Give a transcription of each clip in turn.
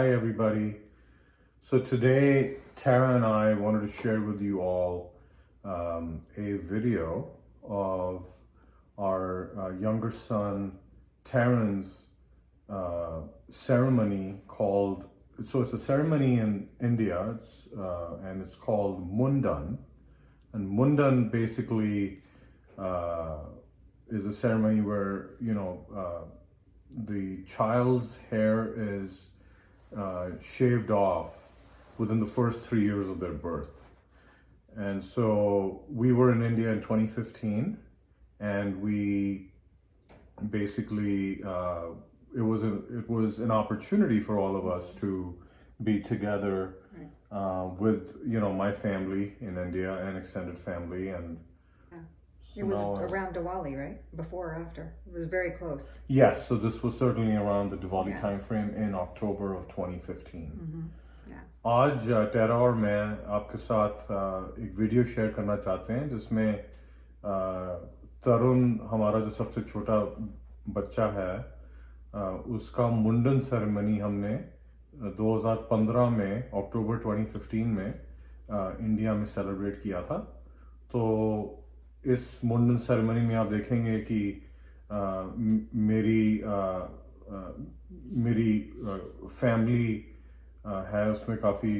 Hi everybody. So today Tara and I wanted to share with you all a video of our younger son Tarun's ceremony called, so it's a ceremony in India, and it's called Mundan. And Mundan basically is a ceremony where, the child's hair is shaved off within the first 3 years of their birth. And so we were in India in 2015, and we basically, it was an opportunity for all of us to be together with, my family in India and extended family. And it was around Diwali, right? Before or after? It was very close. Yes, so this was certainly around the Diwali time frame in October of 2015. आज टेरा और मैं आपके साथ एक video share करना चाहते हैं जिसमें तरुण, हमारा जो सबसे छोटा बच्चा है, उसका मुंडन सेरेमनी हमने 2015 में, अक्टूबर 2015 में इंडिया में सेलिब्रेट किया था. तो इस मुंडन सेरेमनी में आप देखेंगे कि मेरी फैमिली है, उसमें काफ़ी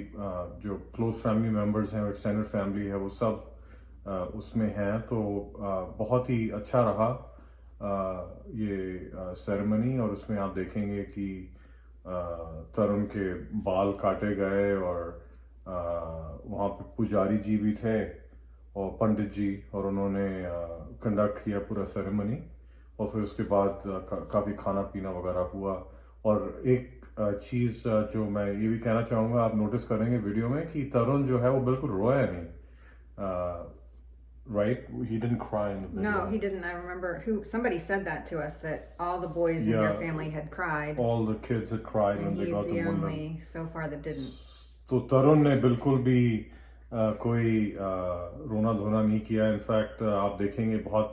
जो क्लोज फैमिली मेम्बर्स हैं, एक्सटेंडेड फैमिली है, वो सब उसमें हैं. तो बहुत ही अच्छा रहा ये सेरेमनी. और उसमें आप देखेंगे कि तरुण के बाल काटे गए और वहाँ पे पुजारी जी भी थे और पंडित जी, और उन्होंने कंडक्ट किया पूरा सेरेमनी. और फिर उसके बाद काफ़ी खाना पीना वगैरह हुआ. और एक चीज़ जो मैं ये भी कहना चाहूँगा, आप नोटिस करेंगे वीडियो में कि तरुण जो है वो बिल्कुल रोया नहीं. Right? He didn't cry in the video. No, he didn't. I remember somebody said that to us, that all the boys in your family had cried. All the kids had cried when they got the Mundan. Mundan. He's the only so far that didn't. तो तरुण ने बिल्कुल भी कोई रोना धोना नहीं किया. In fact आप देखेंगे बहुत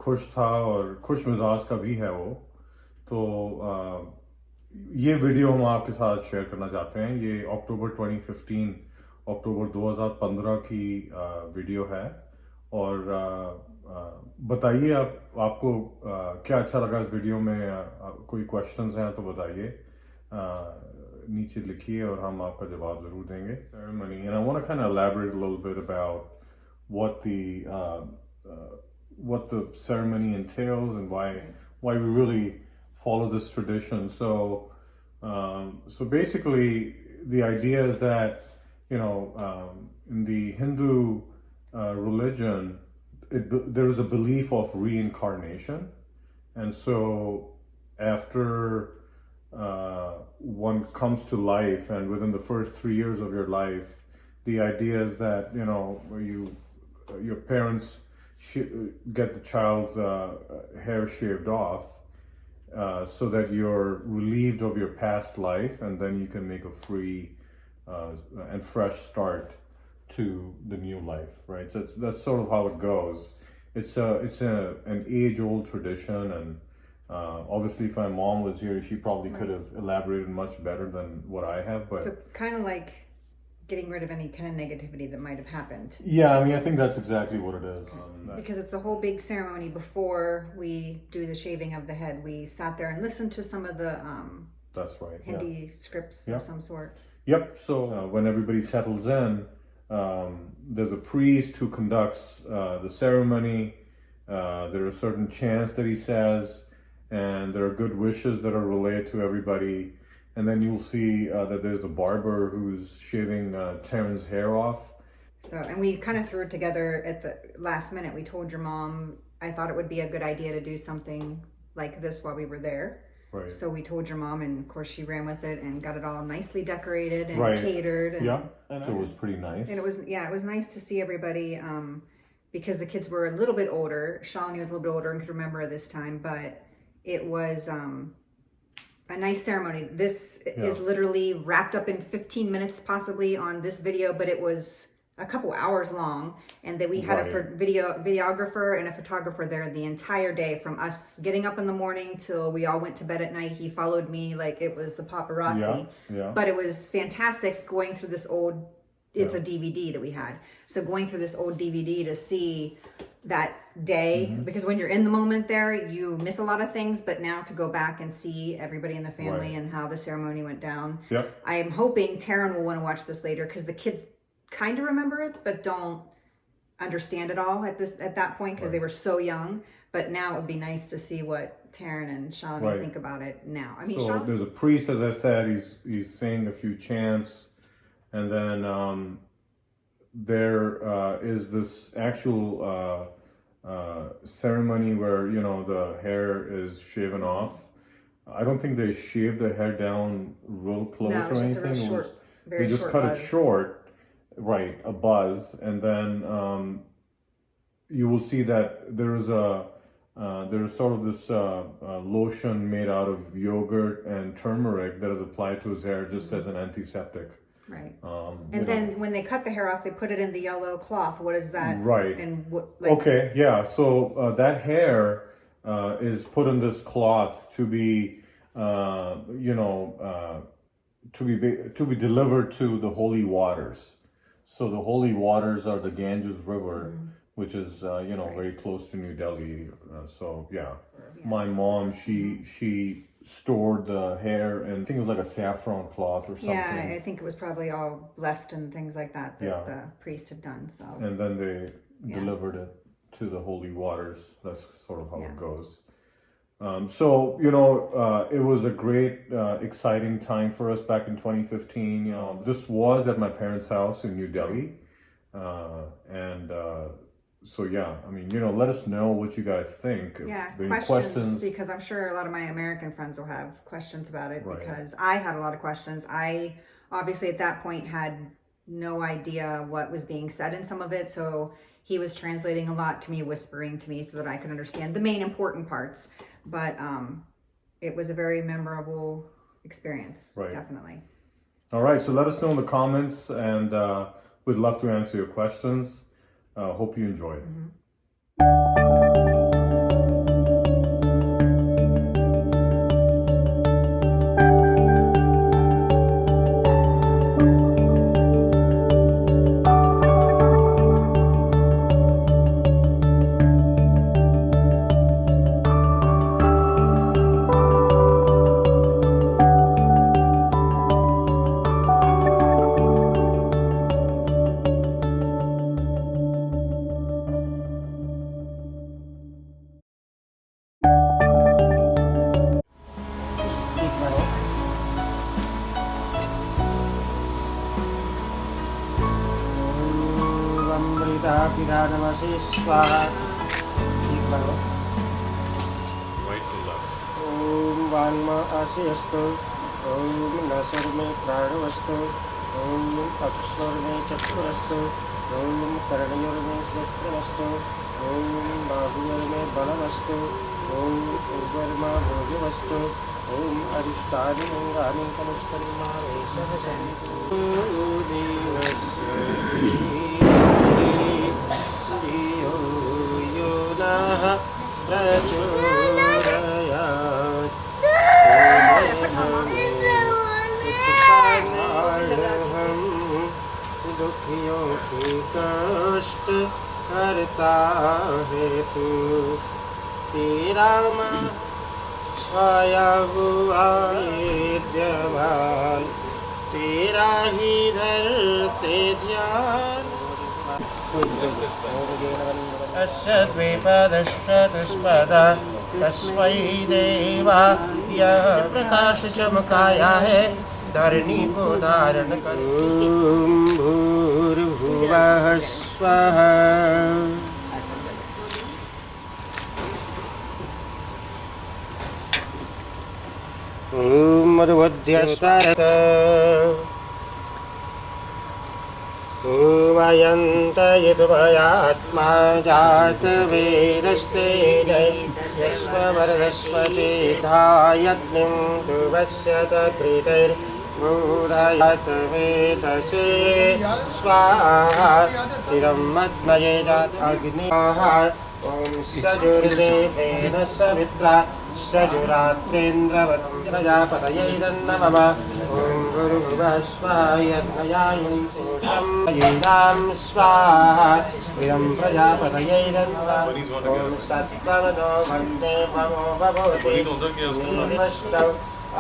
खुश था और खुश मिजाज का भी है वो. तो ये वीडियो हम आपके साथ शेयर करना चाहते हैं. ये अक्टूबर 2015 की वीडियो है. और बताइए आपको क्या अच्छा लगा इस वीडियो में. कोई क्वेश्चंस हैं तो बताइए, नीचे लिखिए और हम आपका जवाब जरूर देंगे. Ceremony, and I want to kind of elaborate a little bit about what the ceremony entails and why we really follow this tradition. So basically the idea is that, in the Hindu religion, there is a belief of reincarnation. And so after one comes to life, and within the first 3 years of your life, the idea is that, your parents get the child's hair shaved off, so that you're relieved of your past life, and then you can make a free and fresh start to the new life, right? So that's sort of how it goes. It's an age-old tradition, and obviously if my mom was here, she probably could have elaborated much better than what I have. But so kind of like getting rid of any kind of negativity that might have happened. Yeah, I mean, I think that's exactly what it is. Because it's a whole big ceremony before we do the shaving of the head. We sat there and listened to some of the that's right, Hindi scripts of some sort. Yep. So when everybody settles in, there's a priest who conducts the ceremony. There are certain chants that he says, and there are good wishes that are relayed to everybody. And then you'll see that there's a barber who's shaving Tarun's hair off. So, and we kind of threw it together at the last minute. We told your mom, I thought it would be a good idea to do something like this while we were there. Right. So we told your mom, and of course she ran with it and got it all nicely decorated and catered. And, so it was pretty nice. And it was nice to see everybody, because the kids were a little bit older. Shalini was a little bit older and could remember this time, but it was a nice ceremony. This is literally wrapped up in 15 minutes possibly on this video, but it was a couple hours long, and that we had a videographer and a photographer there the entire day, from us getting up in the morning till we all went to bed at night. He followed me like it was the paparazzi. But it was fantastic going through this old, it's a DVD that we had. So going through this old DVD to see that day, because when you're in the moment there, you miss a lot of things, but now to go back and see everybody in the family and how the ceremony went down. I am hoping Tarun will want to watch this later, because the kids kind of remember it, but don't understand it all at that point, because they were so young. But now it would be nice to see what Tarun and Shalini think about it now. I mean, so there's a priest, as I said, he's saying a few chants, and then there is this actual ceremony where, you know, the hair is shaven off. I don't think they shaved the hair down real close or anything. They just cut it short. Right, a buzz, and then you will see that there's sort of this lotion made out of yogurt and turmeric that is applied to his hair just as an antiseptic. Right. And then when they cut the hair off, they put it in the yellow cloth. What is that? Right. And what? Okay. Yeah. So that hair is put in this cloth to be, to be delivered to the holy waters. So the holy waters are the Ganges River, which is very close to New Delhi. My mom, she stored the hair, and I think it was like a saffron cloth or something. Yeah, I think it was probably all blessed and things like that the priest had done. So. And then they delivered it to the holy waters. That's sort of how it goes. It was a great, exciting time for us back in 2015. This was at my parents' house in New Delhi. Let us know what you guys think. If questions, because I'm sure a lot of my American friends will have questions about it, because I had a lot of questions. I obviously at that point had no idea what was being said in some of it, so he was translating a lot to me, whispering to me so that I could understand the main important parts. But it was a very memorable experience, definitely. All right, so let us know in the comments, and we'd love to answer your questions. Hope you enjoyed. स्वाहा ठीक करो Right to left. ओम वांगमा आशीस्तु ओम नसर में प्राणवस्तु ओम अक्षर में चक्षुरस्तु ओम कर्णयोर में श्रोत्रवस्तु ओम बाहुयोर में बलवस्तु ओम उर्वरमा भोजवस्तु ओम अरिष्टानि अंगानि कनिष्ठन्मा वेशवसन्तु दुखियों की कष्ट हरता है तू तेरा माँ छाया हुआ विद्यमान तेरा ही धरते ध्यान द्विपदश्चतुष्पदा तस्मै देवा यह प्रकाश चमकाया है धरणी को धारण कर ओम भूर्भुवः स्वः ओम मधुवध्यस्तारत ओम अयन्त यद्वयात्मा जात वेदस्तेन यस्ववरदस्व चेधायग्निं तुवस्य तत्कृतैर् बोधायत वेदसे स्वाहा इदं मद्मये जात अग्निः ॐ सजुर्देवेन सवित्रा सजुरात्रेन्द्रवतं प्रजापतये नमः ॐ भूर्भुवः स्वः यज्ञयायुं पुरुषं येनां स्वाहा इदं प्रजापतये नमः ॐ सत्त्वमनो वन्दे ममो भवति निष्टौ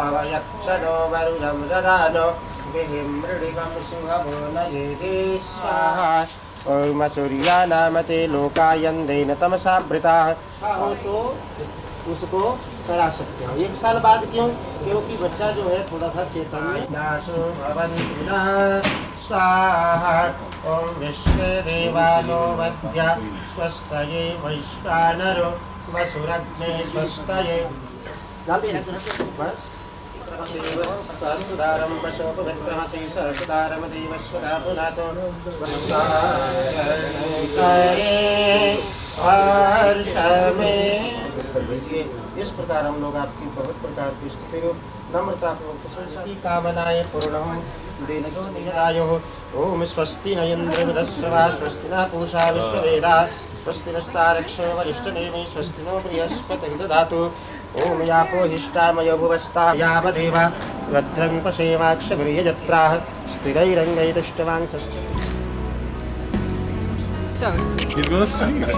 अवयक्षनो वरुणं ददानो विहिमृडिवं शुभमो नयेति स्वाहा ॐ सूर्यानामते लोकायन्देन तमसा वृताः तो उसको करा सकते हो। 1 साल बाद क्यों? क्योंकि बच्चा जो है थोड़ा सा चेतन में नाशो भवन्तु नः स्वाहा ॐ विश्वेदेवानो वद्या स्वस्तये वैश्वानरो वसुरग्ने स्वस्तये बस सहस्रदारं पशुपवित्रमसि सहस्रदारं देवस्वदा पुनातो सरे हर्ष में। इस प्रकार हम लोग आपकी बहुत प्रकार की स्तुति नम्रतापूर्वक सभी कामनाएं पूर्ण हो देनजो निजरायो ओम स्वस्ति न इंद्रवदस्वा स्वस्ति न पूषा विश्ववेदा स्वस्ति नस्तारक्षो वरिष्ठनेमि स्वस्ति नो बृहस्पतिर्दधातु ददातु ओम यापो हिष्ठामयो भुवस्ता यावदेव भद्रं पशेमाक्षभिर्यजत्राः स्थिरैरङ्गैरुष्टवांसस्तु। So He's gonna sing it.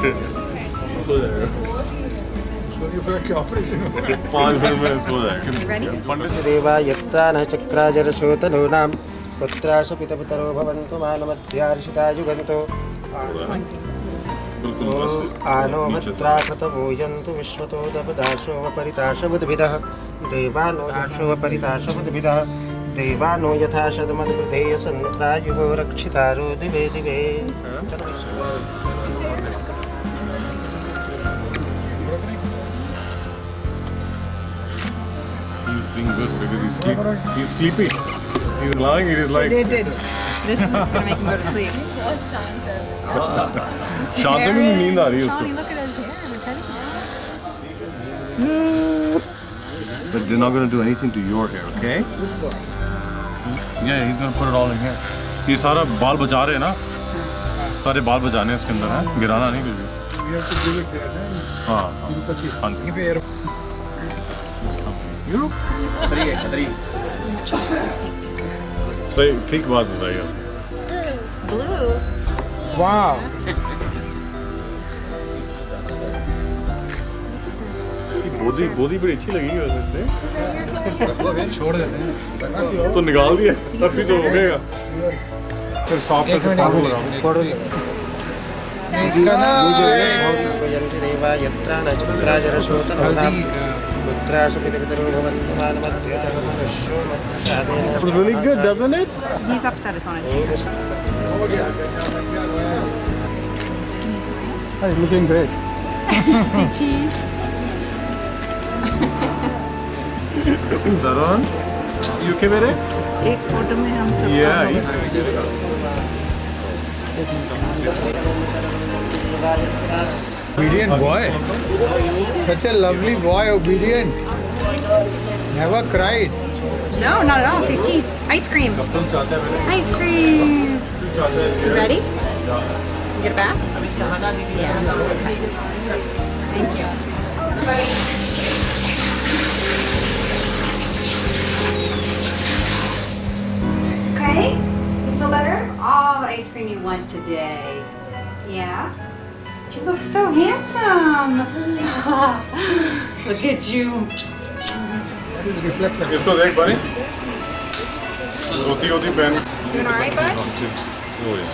सो जाएगा। 5 मिनट में सो जाएगा। ready? पंडित देवा यत्तानः चक्राजरशोतनूनां पुत्राश पितपितरो भवन्तु मानमध्यार्षिता युगन्तो आनो भद्रा कृतभूयन्तु विश्वतो दपदाशो वपरिताशबुद्भिदः देवानो दाशो वपरिताशबुद्भिदः देवानो यथा शतमद्वृधेय सन्त्रायुगो रक्षितारो दिवे दिवे। He's doing good because he's sleepy. He's lying. It is like. This is gonna make him go to sleep. शांति में नींद आ रही है उसको। Look at his hair. But they're not gonna do anything to your hair, okay? Yeah, he's gonna put it all in here. ये सारा बाल बचा रहे हैं ना? सारे बाल बचाने हैं इसके अंदर हैं, गिराना नहीं कुछ भी। हाँ, हाँ। सही ठीक बात बताइए। Blue. Wow. बोधी बड़ी अच्छी लगेगी वैसे से। छोड़ देते हैं। तो निकाल दिया, तभी तो हो गएगा। फिर सॉफ्ट करके पानी लगाओ। इसका ना देवा यत्रा न चक्राजरशोतनूनां पुत्राश पितपितरो भवन्तु मानमध्यार्षितो It's really good, doesn't it? He's upset it's on his finger. It's looking great. Say cheese. Tarun, you okay मेरे? एक फोटो में हम सब Yeah. Obedient boy. Such a lovely boy, obedient. Never cried. No, not at all. Say cheese. Ice cream. चाचा मेरे। Ice cream. चाचा Ready? Get a bath? Yeah. Okay. Thank you. Okay? You feel better? All the ice cream you want today. Yeah? You look so handsome. Look at you. इसको देख बने। रोती पहन। Doing all right, bud? Oh yeah.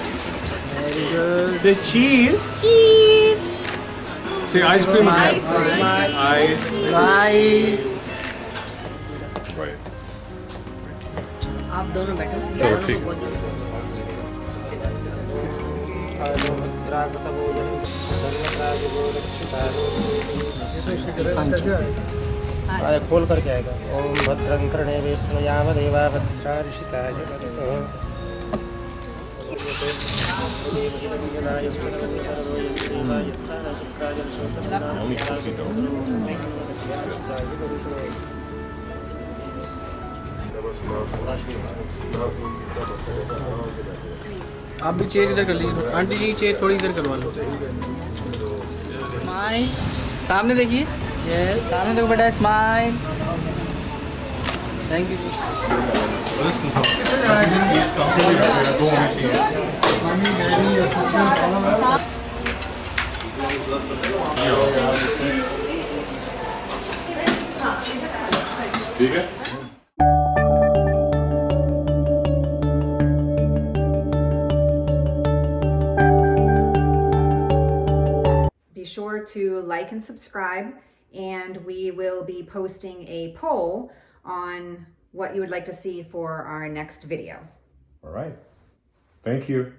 Say cheese. Cheese. Say ice cream. Ice cream. Ice. Ice. Right. आप दोनों बैठो चलो ठीक। आनो भद्रा कृतभूयन्तु सर्वत्रायुगो रक्षितारो आया खोल करके आएगा। ओम भद्रं कर्णेभिः शृणुयामदेवा भद्रार्षिताय वरतो आप भी चेयर इधर कर लीजिए आंटी जी चेयर थोड़ी इधर करवा लो स्माइल सामने देखिए यस सामने देखो बेटा स्माइल थैंक यू जी ठीक है Be sure to like and subscribe, and we will be posting a poll on what you would like to see for our next video. all right thank you